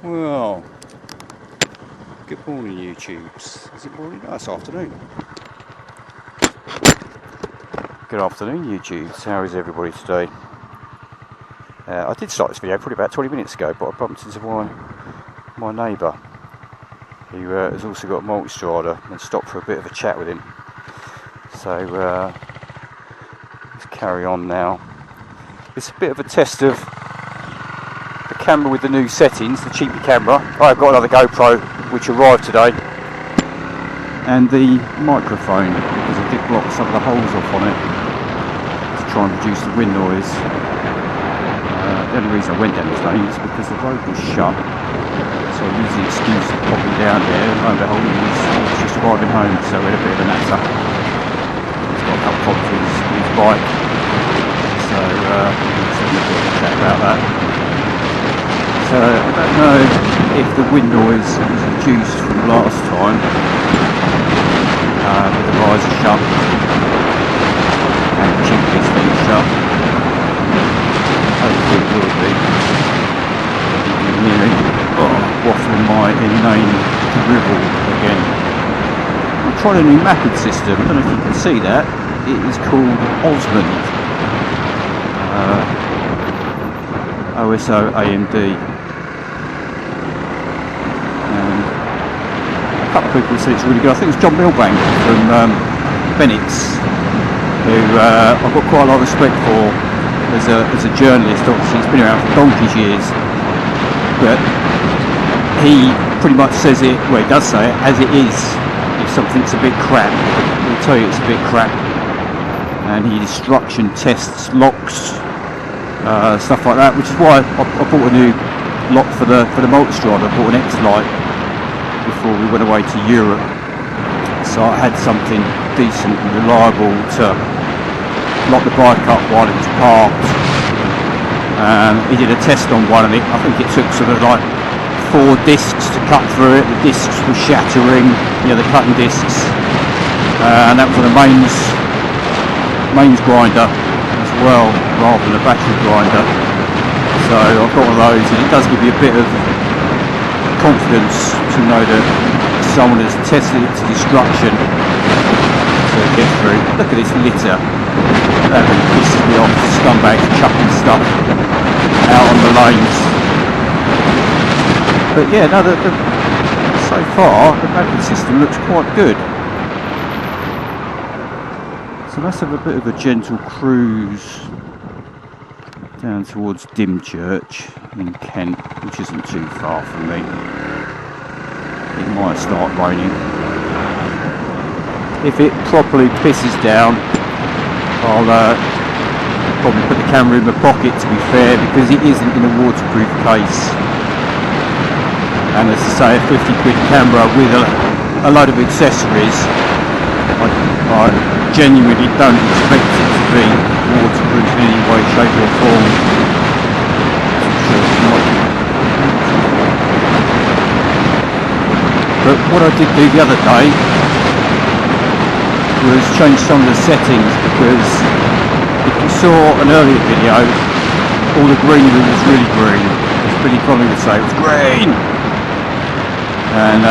Well, good morning, YouTubes. Is it morning? No, it's afternoon. Good afternoon, YouTubes. How is everybody today? I did start this video probably about 20 minutes ago, but I bumped into my neighbour, who has also got a multi-strider, and stopped for a bit of a chat with him. So let's carry on now. It's a bit of a test of the camera with the new settings, the cheapy camera. I've got another GoPro which arrived today, and the microphone, because I did block some of the holes off on it to try and reduce the wind noise. The only reason I went down this lane is because the road was shut, so I used the excuse of popping down there, and lo and behold, he was just driving home, so we had a bit of a natter. He's got a couple of problems with his bike, so let's have a bit of a chat about that. So I don't know if the wind noise was reduced from last time with the visor shut and the chimneys being shut. Hopefully it will be. Nearly waffling my inane drivel again. I'm trying a new mapping system. I don't know if you can see that. It is called Osmond. OSO AMD. A couple of people said it's really good. I think it's John Milbank from Bennett's, who I've got quite a lot of respect for as a journalist. Obviously he's been around for donkey's years, but he pretty much says it, well he does say it, as it is. If something's a bit crap, he'll tell you it's a bit crap, and he destruction tests locks, stuff like that, which is why I bought a new lock for the multi-strider. I bought an X-Lite before we went away to Europe, so I had something decent and reliable to lock the bike up while it was parked. He did a test on one, and I think it took sort of like 4 discs to cut through it. The discs were shattering, the cutting discs, and that was on a mains grinder as well, rather than a battery grinder. So I've got one of those, and it does give you a bit of confidence to know that someone has tested it to destruction to get through. Look at this litter. That really pisses me off. Scumbags chucking stuff out on the lanes. But yeah, no, so far the mapping system looks quite good. So let's have a bit of a gentle cruise down towards Dymchurch in Kent, which isn't too far from me. It might start raining. If it properly pisses down, I'll probably put the camera in my pocket, to be fair, because it isn't in a waterproof case. And as I say, a 50 quid camera with a load of accessories, I genuinely don't expect it to be waterproof in any way, shape or form. But what I did do the other day was change some of the settings, because if you saw an earlier video, all the greenery was really green. As Billy Connolly would say, it was green, and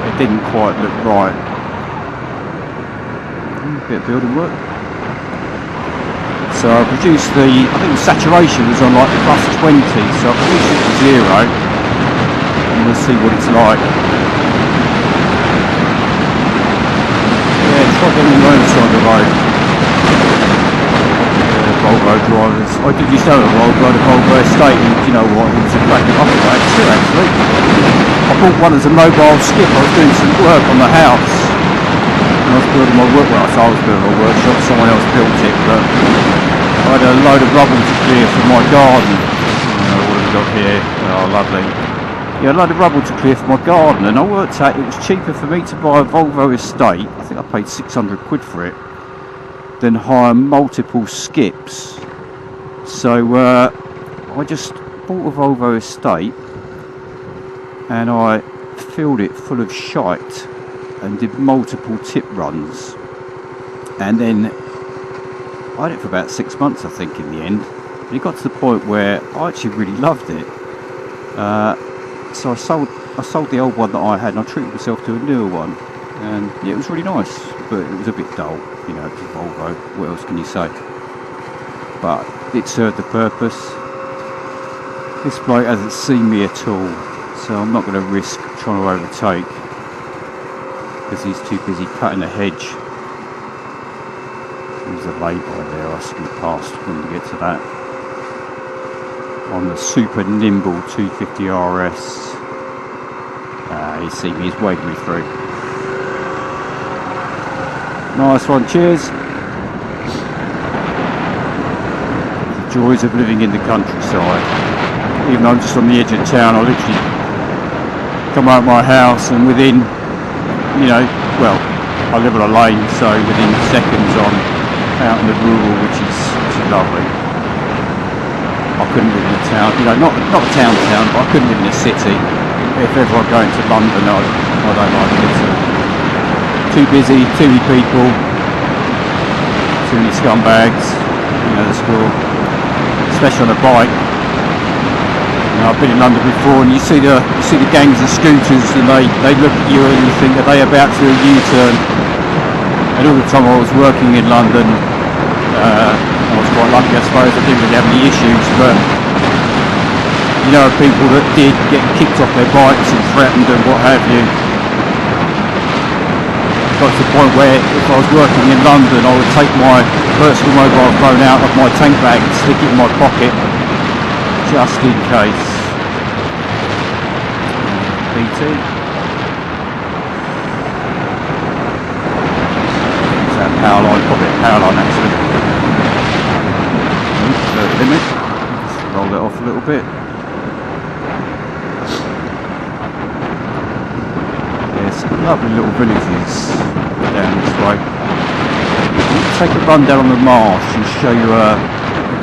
it didn't quite look right. A bit of building work. So I've reduced I think the saturation was on like +20, so I've reduced it to 0, and we'll see what it's like. Yeah, try getting on the other side of the road. Volvo drivers. I did used to have a Volvo estate, and you know what, it was a cracking upgrade too, actually. I bought one as a mobile skip. I was doing some work on the house. I was building my I was building my workshop, someone else built it, but I had a load of rubble to clear from my garden. What have we got here? Oh, lovely. Yeah, a load of rubble to clear from my garden, and I worked out it was cheaper for me to buy a Volvo estate, I think I paid 600 quid for it, than hire multiple skips. So I just bought a Volvo estate, and I filled it full of shite and did multiple tip runs, and then I had it for about 6 months, I think, in the end. And it got to the point where I actually really loved it. So I sold the old one that I had, and I treated myself to a newer one, and yeah, it was really nice, but it was a bit dull. You know, it's a Volvo. What else can you say? But it served the purpose. This bloke hasn't seen me at all, so I'm not going to risk trying to overtake because he's too busy cutting a hedge. There's a lay-by there. I scoot past when we get to that. On the super nimble 250RS. You see me, he's waving me through. Nice one, cheers. The joys of living in the countryside. Even though I'm just on the edge of town, I literally come out of my house and within, you know, well, I live on a lane, so within seconds I'm out in the rural, which is lovely. I couldn't live in a town, you know, not a town, but I couldn't live in a city. If ever I go into London, I don't like it. Too busy, too many people, too many scumbags, you know the score. Especially on a bike. You know, I've been in London before, and you see the gangs of scooters, and they look at you and you think, are they about to do a U-turn? And all the time I was working in London, I was quite lucky, I suppose. I didn't really have any issues, but you know, people that did get kicked off their bikes and threatened and what have you. Got to the point where if I was working in London, I would take my personal mobile phone out of my tank bag and stick it in my pocket just in case. BT. Is that power line? Probably a power line actually. Limit. Just roll it off a little bit. Lovely little villages down this way. I'll take a run down on the marsh and show you a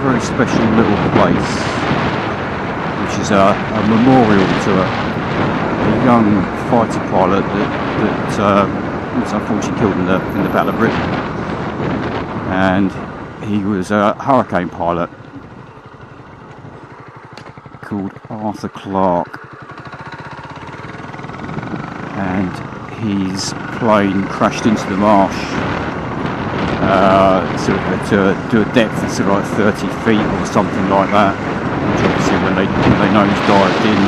very special little place, which is a memorial to a young fighter pilot that was unfortunately killed in the Battle of Britain, and he was a hurricane pilot called Arthur Clarke. And his plane crashed into the marsh to a depth of sort of like 30 feet or something like that, which obviously when they nosedived in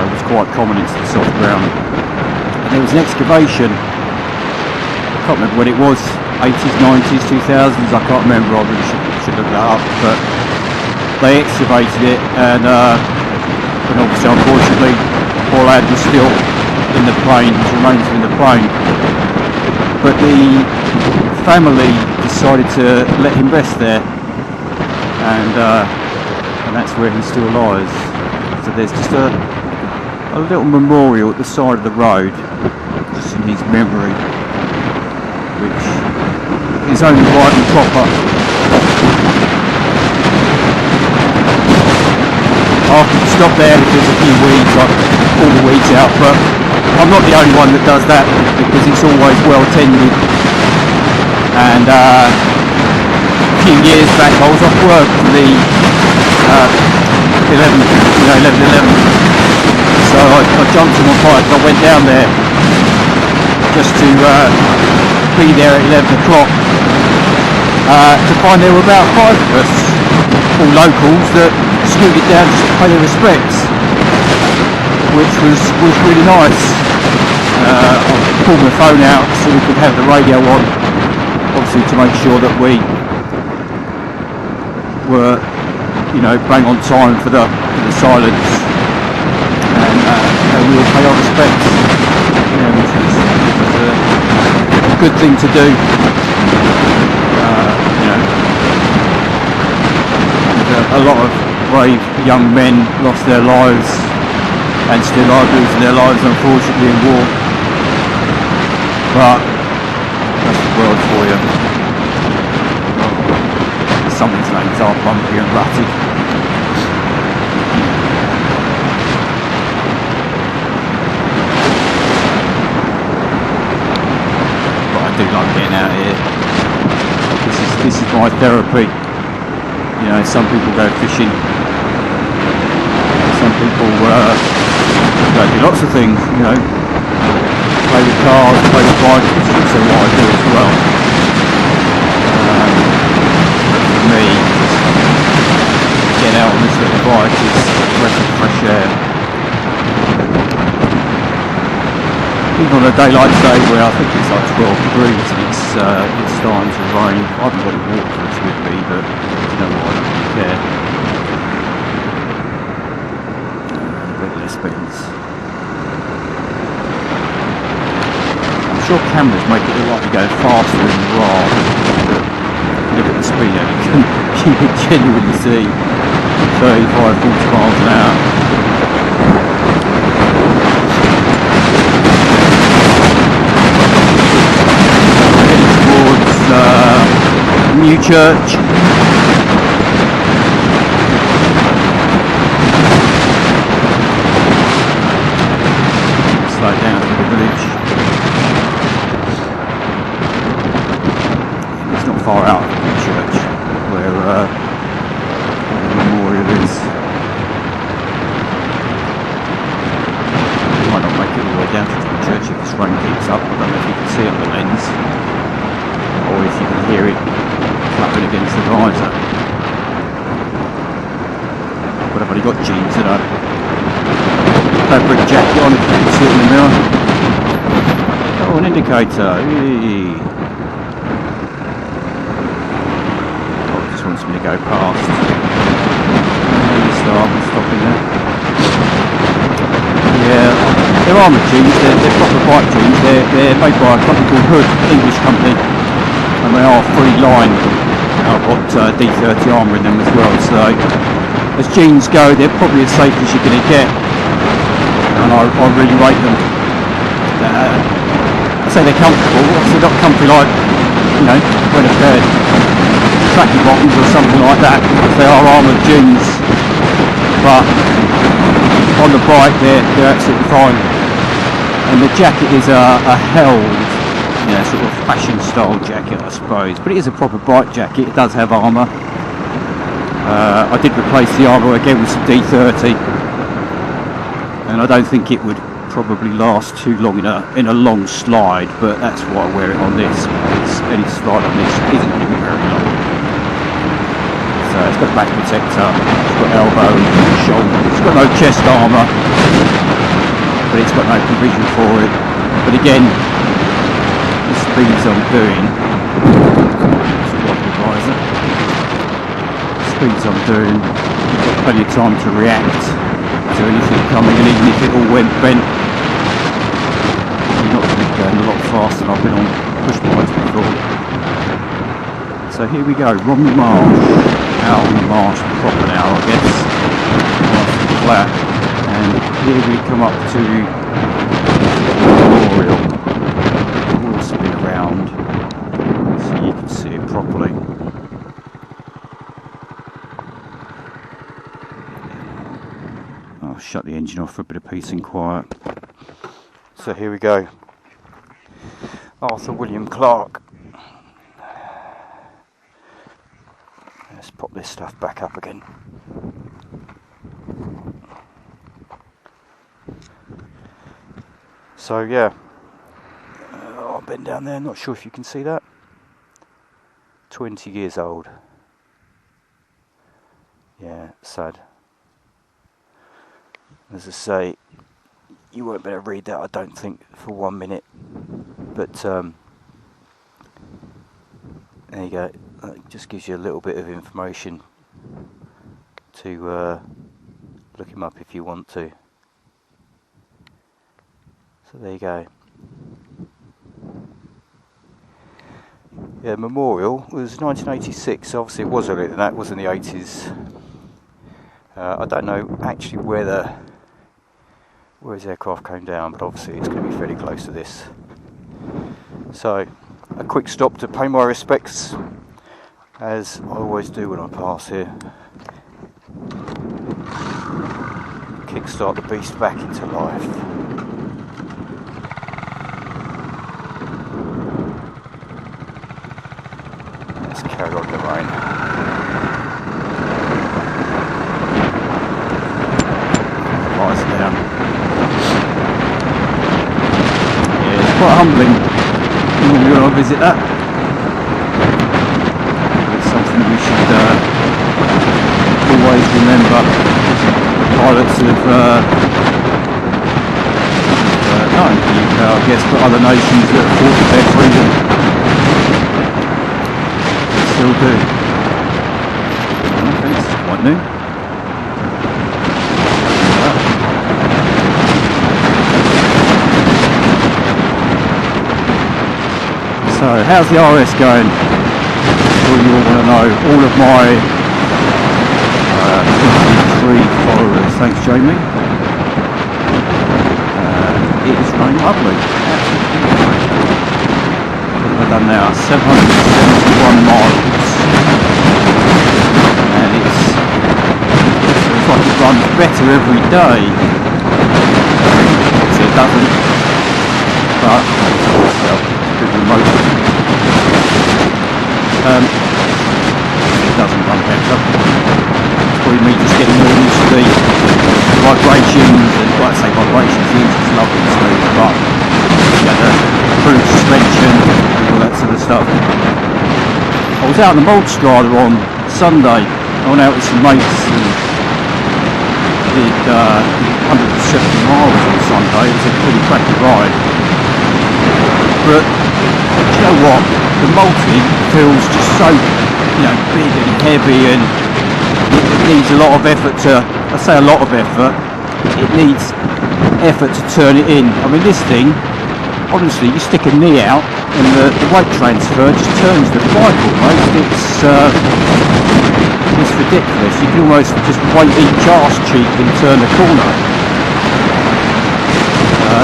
was quite common into the soft ground. And there was an excavation, I can't remember when it was, 80s, 90s, 2000s, I can't remember, I really should look that up, but they excavated it, and obviously unfortunately poor lad was still in the plane, his remains were in the plane, but the family decided to let him rest there, and that's where he still lies. So there's just a little memorial at the side of the road, just in his memory, which is only right and proper. I could stop there if there's a few weeds, I could pull the weeds out, but I'm not the only one that does that, because it's always well tended. And a few years back I was off work for the 11, so I jumped on my bike, I went down there just to be there at 11 o'clock to find there were about 5 of us, all locals, that scooted down just to pay their respects, which was really nice. I pulled my phone out so we could have the radio on, obviously to make sure that we were, you know, bang on time for the silence, and we all pay our respects, which was a good thing to do. You know, and a lot of brave young men lost their lives, and still are losing their lives, unfortunately, in war. But that's the world for you. Some of these lanes are bumpy and rutty. But I do like getting out here. This is my therapy. You know, some people go fishing. Some people go do lots of things, you know, play with cars, play with bikes, which is what I do as well. For me, getting out on this little bike is a breath of fresh air. Even on a day like today where I think it's like 12 degrees and it's starting to rain. I haven't got a waterproof with me, but you know what, I don't really care. A bit less speeds. I'm sure cameras make it look like you go faster than you are, but look at the speed and you can genuinely see 35, 40 miles an hour. New church. Slow down to the village. It's not far out of the new church where the memorial is. Might not make it all the way down to the church if this rain keeps up. I don't know if you can see on the lens or if you can hear it flapping against the visor. But I've only got jeans, you know. Don't bring a jacket on if you can see it in the mirror. Oh, an indicator. Eee. Oh, it just wants me to go past. I'm stopping there. Yeah, they're armoured jeans, they're proper bike jeans. They're made by a company called Hood, English company. And they are free line. I've got D30 armour in them as well, so as jeans go they're probably as safe as you're going to get, and I really rate them. I say they're comfortable, obviously not comfy like, you know, when a pair of tracky bottoms or something like that, because they are armoured jeans, but on the bike they're absolutely fine. And the jacket is a held, yeah, sort of fashion style jacket, I suppose, but it is a proper bike jacket. It does have armour. I did replace the armour again with some D30, and I don't think it would probably last too long in a long slide, but that's why I wear it on this, because any slide on this isn't going to be very long. So it's got back protector, it's got elbow, shoulder, it's got no chest armour, but it's got no provision for it. But again, the speeds I'm doing, I've got plenty of time to react to anything coming, and even if it all went bent, I'm not going to be going a lot faster than I've been on push bikes before. So here we go, Romney Marsh, out on the marsh proper now, I guess, nice and flat, and here we come up to the memorial. We'll spin around so you can see it properly. I'll shut the engine off for a bit of peace and quiet. So here we go. Arthur William Clarke. Let's pop this stuff back up again. So yeah, I'll bend down there, not sure if you can see that. 20 years old. Yeah, sad. As I say, you won't be able to read that, I don't think, for 1 minute. But there you go. That just gives you a little bit of information to look him up if you want to. So there you go. Yeah, Memorial was 1986, so obviously it was earlier than that, it was in the 80s. I don't know actually where his aircraft came down, but obviously it's going to be fairly close to this. So, a quick stop to pay my respects, as I always do when I pass here. Kickstart the beast back into life. Let's carry on the rain. Down. tumbling. Normally when I visit that. It's something we should always remember. The pilots of not in the UK, I guess, but other nations that fought for their freedom still do. Okay, this is quite new. So, how's the RS going? All you all want to know. All of my 53 followers. Thanks, Jamie. It is running lovely. What have I done now? 771 miles. And it's looks like it runs better every day. So it doesn't. But, well, good remote. It doesn't run better. It's probably me just getting more used to the vibrations, and like I say, vibrations, the engine's lovely and smooth, but you know, the improved suspension, all that sort of stuff. I was out on the Multistrada on Sunday. I went out with some mates and did 170 miles on Sunday. It was a pretty cracking ride. But you know what? The Multi feels just so, you know, big and heavy, and it needs a lot of effort to. I say a lot of effort. It needs effort to turn it in. I mean, this thing, honestly, you stick a knee out and the weight transfer just turns the bike almost. It's ridiculous. You can almost just weight each arse cheek and turn the corner.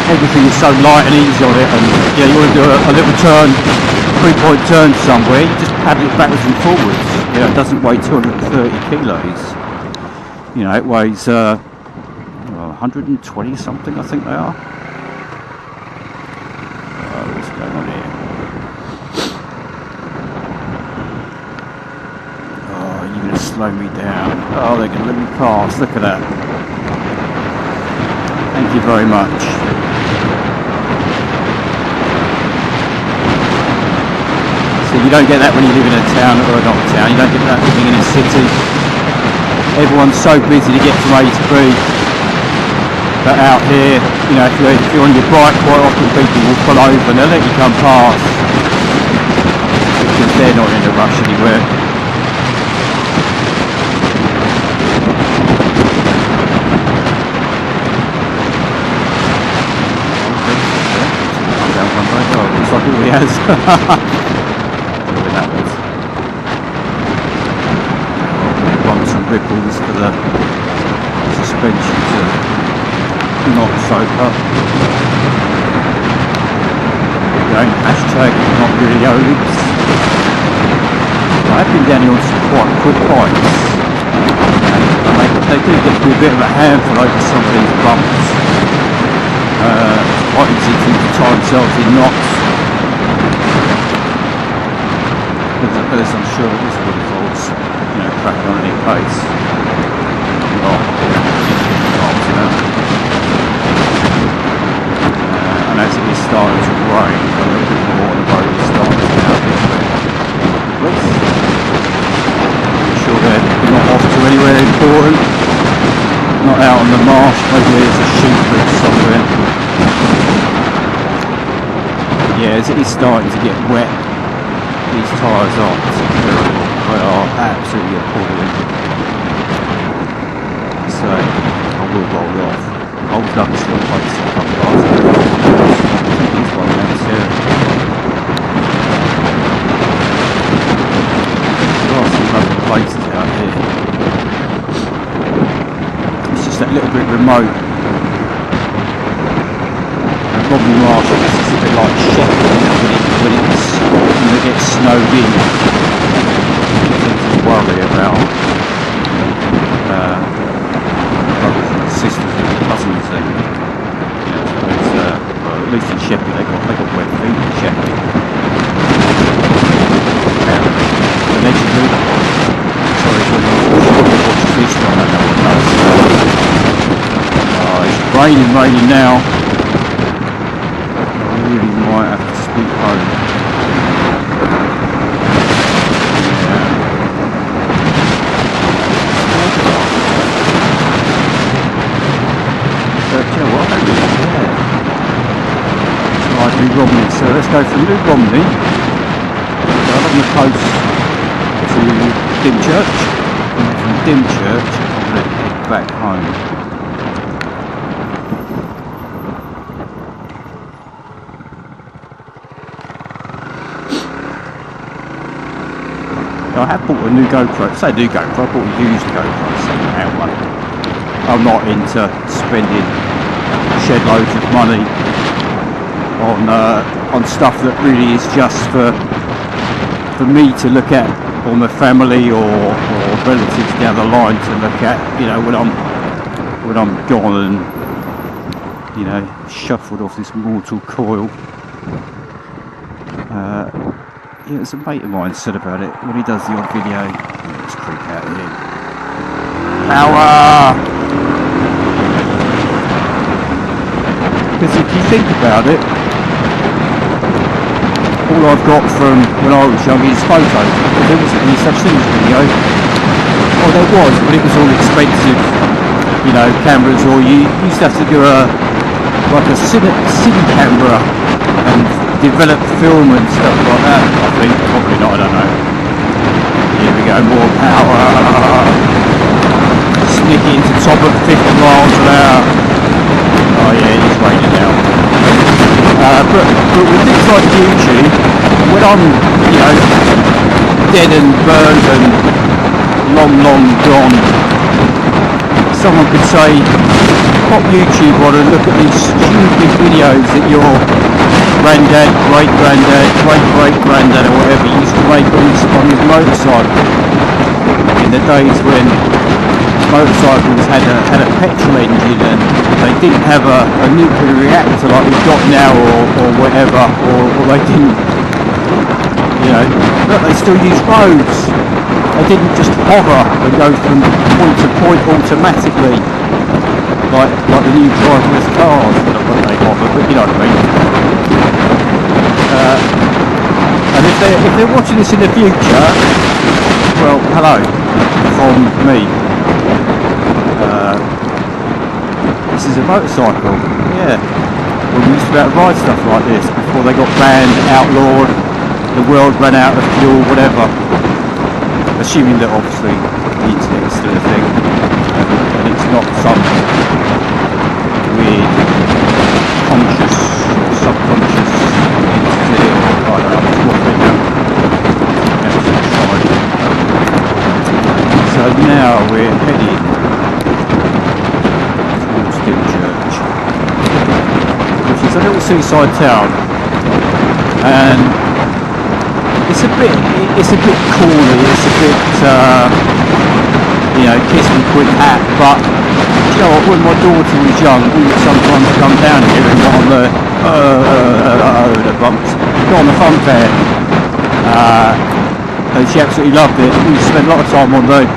Everything is so light and easy on it, and yeah, you want to do a little turn, 3-point turn somewhere, you just paddle it backwards and forwards. You know, it doesn't weigh 230 kilos. You know, it weighs 120 something, I think they are. What's going on here? Oh, you're going to slow me down. Oh, they're going to let me pass. Look at that. Thank you very much. So you don't get that when you live in a town, or not a town, you don't get that living in a city. Everyone's so busy to get from A to B. But out here, you know, if you're on your bike, quite often people will pull over and they'll let you come past because they're not in a rush anywhere. Oh, looks like it really has. That was. Bumps and ripples for the suspension to not soak up. Again, hashtag not really olives. I've been down here on some quite quick bikes, and they do get to be a bit of a handful over some of these bumps. Quite easy to tie themselves in knots, as I'm sure this would involves, you know, cracking on any pace. And as it is starting to rain, a little bit more on the road is starting to now be I'm sure they're not off to anywhere important, not out on the marsh. Maybe there's a sheep bridge somewhere. Yeah, as it is starting to get wet, these tyres are terrible. They are absolutely appalling. So I will roll off. I was lucky to still place a couple of hours ago. This one down here. There are some lovely places out here. It's just that little bit remote. Probably Marsh, it's just a bit like Sheffield when it gets snowed in. Things to worry about. Brothers and sisters and cousins and, you know, well, at least in Sheffield they got wet feet in Sheffield. Allegedly. Sorry for anyone who watches this, I don't know what does. It's raining now. really might have to speak home. But you know what? New Romney, so let's go from New Romney along the coast to Dymchurch, and from Dymchurch I'm going to head back home. Now, I have bought a new GoPro, say new GoPro, I bought a used GoPro, second-hand one. I'm not into spending shed loads of money on stuff that really is just for me to look at, or my family or relatives down the line to look at, you know, when I'm gone and, you know, shuffled off this mortal coil. Yeah, there's a mate of mine said about it when he does the odd video. Let's creep out of here. Power! Because if you think about it, all I've got from when I was young is photos. There wasn't any such thing as video. Oh, there was, but it was all expensive, you know, cameras, or you used to have to do a cine camera and develop film and stuff like that. I think, probably not, I don't know. Here we go, more power. Sneak it into top of 50 miles an hour. Oh yeah, it's raining now. But with things like YouTube, when I'm, you know, dead and burned and long gone, someone could say, pop YouTube on and look at these stupid videos that your granddad, great-granddad, great-great-granddad or whatever used to make on his motorcycle in the days when motorcycles had a petrol engine and they didn't have a nuclear reactor like we've got now or whatever, or they didn't, you know, but they still used roads. They didn't just hover and go from point to point automatically like the new driverless cars. Not that they hover, but you know what I mean. And if they're watching this in the future, well, hello from me. This is a motorcycle, yeah. Well, we used to be able to ride stuff like this before they got banned, outlawed, the world ran out of fuel, whatever. Assuming that obviously the internet is still a thing, and it's not some weird conscious or subconscious entity, or I don't know what they do. So now we're heading Dymchurch, which is a little seaside town, and it's a bit corny, it's a bit you know, kiss me quick hat, but you know what, when my daughter was young we would sometimes come down here and go on the bumps, go on the fun fair, and she absolutely loved it. We spent a lot of time on the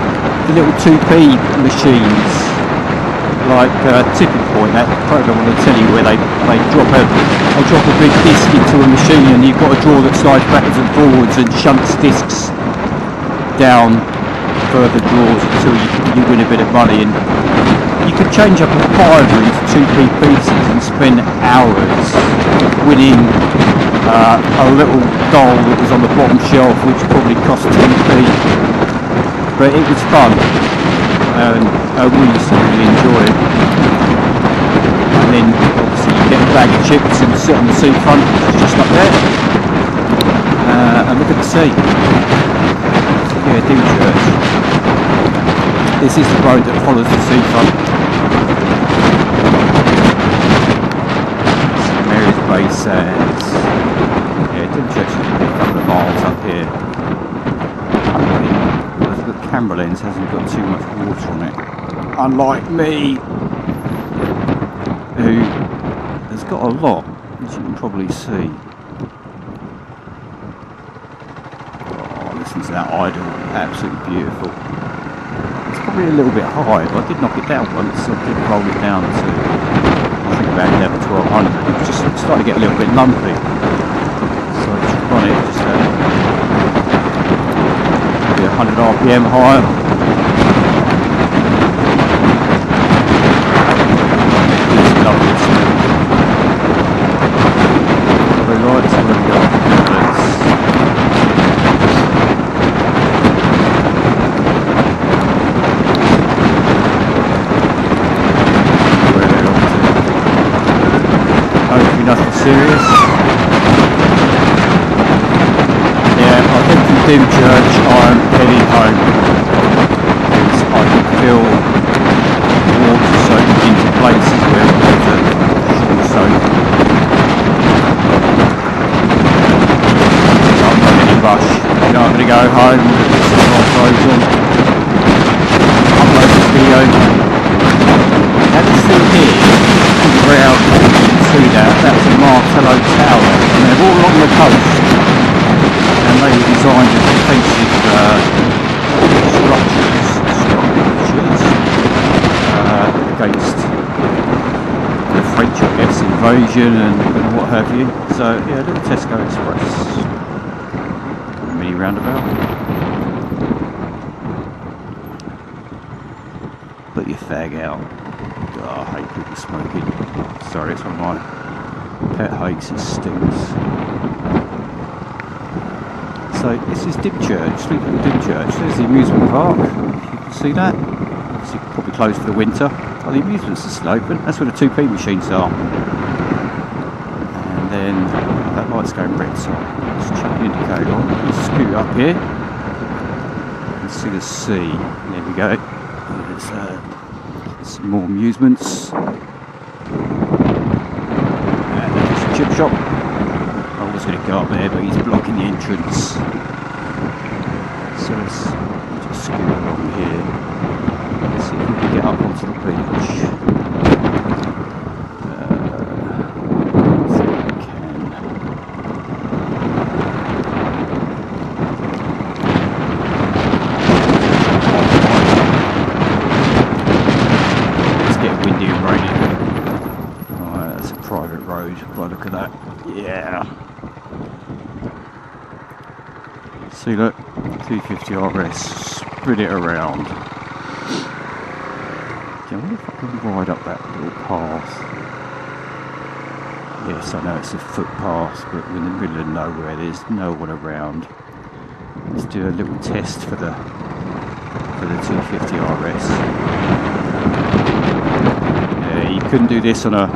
little 2p machines, like Tipping Point, that program on the telly where they drop a big disc into a machine and you've got a drawer that slides backwards and forwards and shunts discs down further drawers until you win a bit of money. And you could change up a fiver into 2p pieces and spend hours winning a little doll that was on the bottom shelf, which probably cost 10p, but it was fun. And we used to really enjoy it. And then obviously you get a bag of chips and sit on the seafront, just up there, and look at the sea. Yeah, Dymchurch. This is the road that follows the seafront. St Mary's Bay Sands. Yeah, Dymchurch is a couple of miles up here. The camera lens hasn't got too much water on it, unlike me, who has got a lot, as you can probably see. Oh, listen to that idle, absolutely beautiful. It's probably a little bit high, but I did knock it down once, so I did roll it down to, I think, around 11, 1200. It was just starting to get a little bit lumpy. So I just run it just maybe 100 RPM higher. It's lovely. Very light, so we're going to go up. Nothing serious. Yeah, I think from Dymchurch I'm heading home because I can feel water soaked into places where water shouldn't soak. So I'm not in any rush. You know, I'm going to go home, set my clothes on, upload this video. Now this thing here, ground, see that's a Martello tower, and they're all along the coast, and they were designed as defensive structures against the French, I guess, invasion and what have you. So yeah, a little Tesco Express, mini roundabout. Put your fag out. Oh, I hate people smoking. Sorry, it's one of my pet hates, it stinks. So this is Dymchurch, Street of Dymchurch. There's the amusement park, you can see that. Obviously probably closed for the winter. Oh, the amusements are still open, that's where the 2p machines are. And then that light's going red, so let's chuck the indicator on. Let's scoot up here. You can see the sea, there we go. There's some more amusements. Chip shop. I was going to go up there, but he's blocking the entrance. So let's just scoot along here. Let's see if we can get up onto the beach. See if we can. It's getting windy and rainy. That's a private road, but look at that. Yeah. See, look, 250RS, spread it around. Okay, I wonder if I can ride up that little path. Yes, I know it's a footpath, but we're in the middle of nowhere, there's no one around. Let's do a little test for the 250RS. Yeah, you couldn't do this on a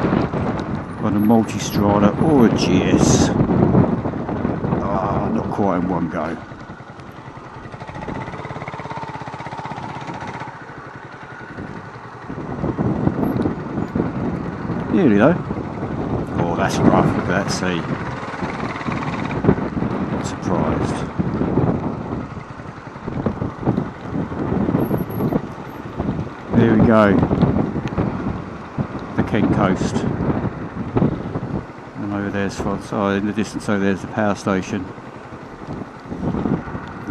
multi-strada or a GS. Not quite in one go. Nearly though. Oh, that's rough, look at that sea. Not surprised. There we go. The Kent coast. And over there's so in the distance, so there's the power station.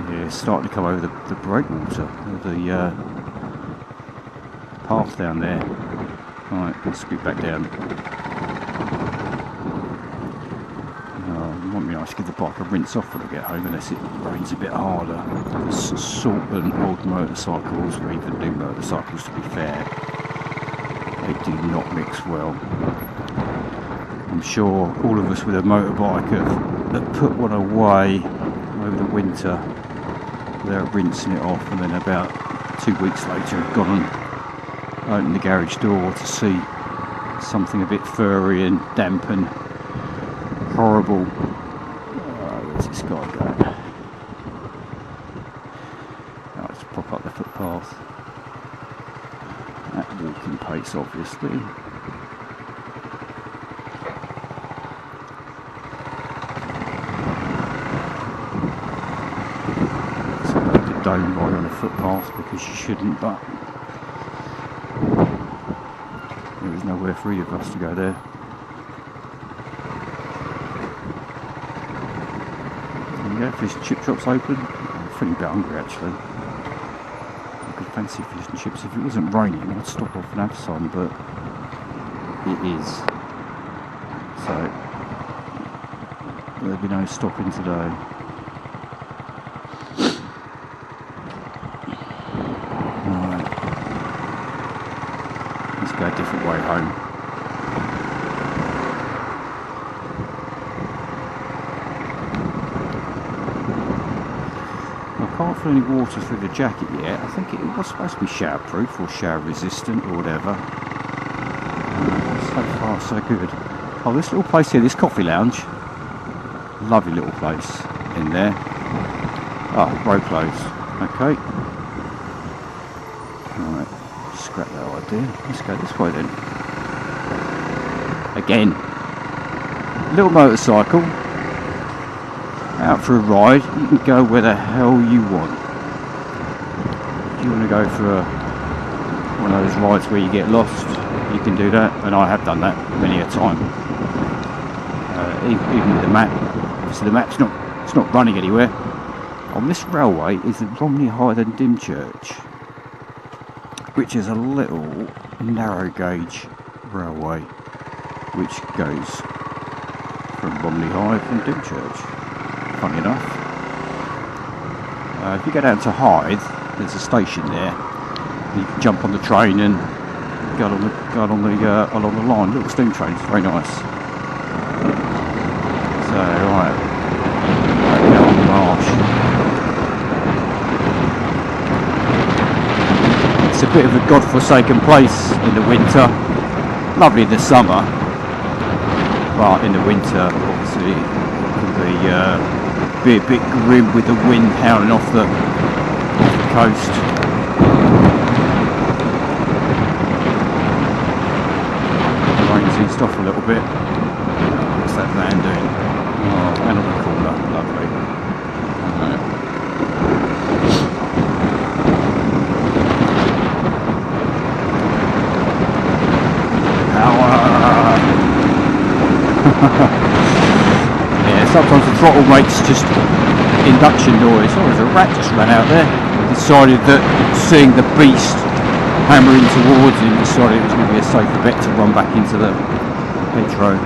Yeah, it's starting to come over the breakwater, the path down there. Right, let's scoot back down. It might be nice to give the bike a rinse off when I get home, unless it rains a bit harder. Salt and old motorcycles, or even new motorcycles to be fair, they do not mix well. I'm sure all of us with a motorbike have put one away over the winter without rinsing it off, and then about 2 weeks later have gone and opened the garage door to see something a bit furry and damp and horrible. Where's this guy going? Let's pop up the footpath. At walking pace, obviously. Don't ride on a footpath because you shouldn't, but there was nowhere for either of us to go there. There you go, fish and chip shop's open. I'm feeling a bit hungry actually. I could fancy fish and chips. If it wasn't raining I'd stop off and have some, but it is. So there'll be no stopping today. Right. Let's go a different way home. I can't feel any water through the jacket yet. I think it was supposed to be showerproof or shower resistant or whatever. So far so good. Oh, this little place here, this coffee lounge, lovely little place in there. Oh, road closed. Okay. Alright, scrap that idea. Let's go this way then. Again, little motorcycle. Out for a ride, you can go where the hell you want. If you want to go for one of those rides where you get lost, you can do that, and I have done that many a time. Even with the map, obviously the map's not running anywhere. On this railway is the Bromley Hyde and Dymchurch, which is a little narrow gauge railway which goes from Bromley Hyde and Dymchurch. Funny enough. If you go down to Hythe, there's a station there. You can jump on the train and go along the line. Little steam train, it's very nice. So right, now on the marsh. It's a bit of a godforsaken place in the winter. Lovely in the summer, but in the winter, obviously, it can be a bit grim with the wind howling off the coast. The rain's eased off a little bit. What's that van doing? Oh, and on the corner, lovely. Yeah, sometimes the throttle makes just induction noise. Oh, there's a rat just ran out there. Decided that seeing the beast hammering towards him, decided it was going to be a safer bet to run back into the hedgerow.